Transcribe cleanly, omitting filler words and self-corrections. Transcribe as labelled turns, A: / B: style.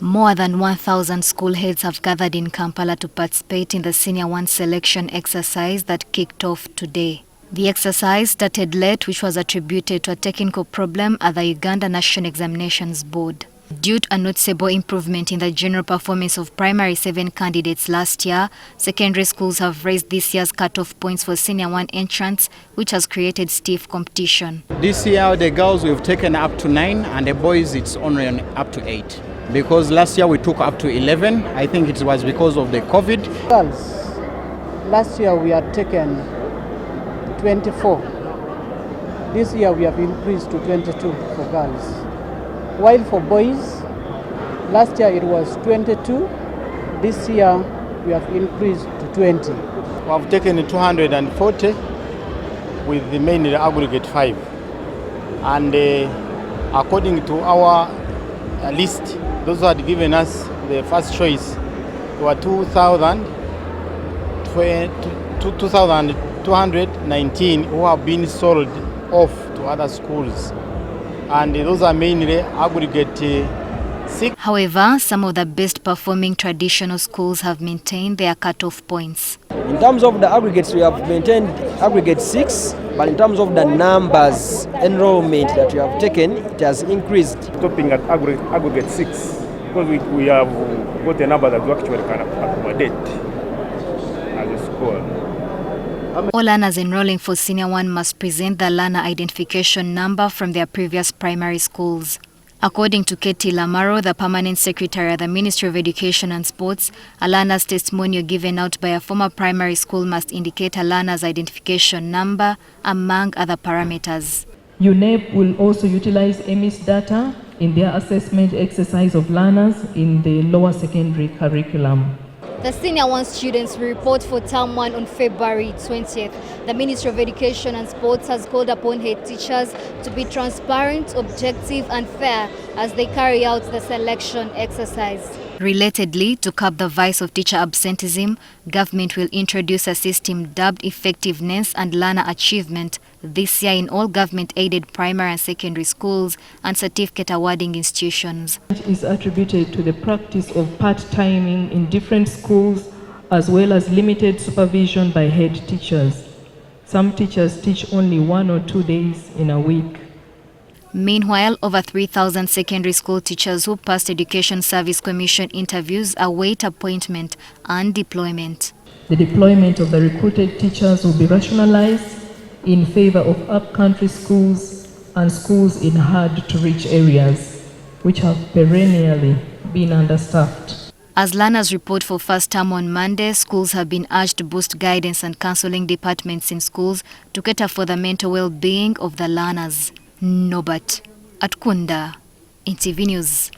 A: More than 1,000 school heads have gathered in Kampala to participate in the Senior 1 selection exercise that kicked off today. The exercise started late, which was attributed to a technical problem at the Uganda National Examinations Board. Due to a noticeable improvement in the general performance of primary 7 candidates last year, secondary schools have raised this year's cutoff points for Senior 1 entrants, which has created stiff competition.
B: This year, the girls we've taken up to 9, and the boys it's only up to 8. Because last year we took up to 11. I think it was because of the COVID.
C: Girls, last year we had taken 24. This year we have increased to 22 for girls. While for boys, last year it was 22. This year we have increased to 20.
D: We have taken 240 with the main aggregate 5. And according to our list, those who had given us the first choice were 2,219 who have been sold off to other schools. And those are mainly aggregate 6.
A: However, some of the best performing traditional schools have maintained their cutoff points.
E: In terms of the aggregates, we have maintained aggregate 6, but in terms of the numbers, enrollment that we have taken, it has increased.
F: Stopping at aggregate 6, because we have got a number that we actually can accommodate as a school.
A: All learners enrolling for Senior 1 must present the learner identification number from their previous primary schools. According to Katie Lamaro, the permanent secretary at the Ministry of Education and Sports, a learner's testimonial given out by a former primary school must indicate a learner's identification number, among other parameters.
G: UNEP will also utilize EMIS data in their assessment exercise of learners in the lower secondary curriculum.
H: The Senior 1 students will report for Term 1 on February 20th. The Ministry of Education and Sports has called upon head teachers to be transparent, objective and fair as they carry out the selection exercise.
A: Relatedly, to curb the vice of teacher absenteeism, government will introduce a system dubbed Effectiveness and Learner Achievement this year in all government-aided primary and secondary schools and certificate awarding institutions.
G: It is attributed to the practice of part-timing in different schools as well as limited supervision by head teachers. Some teachers teach only 1 or 2 days in a week.
A: Meanwhile, over 3,000 secondary school teachers who passed Education Service Commission interviews await appointment and deployment.
G: The deployment of the recruited teachers will be rationalized in favor of up-country schools and schools in hard-to-reach areas, which have perennially been understaffed.
A: As learners report for first term on Monday, schools have been urged to boost guidance and counseling departments in schools to cater for the mental well-being of the learners. Nobat Atkunda, NTV News.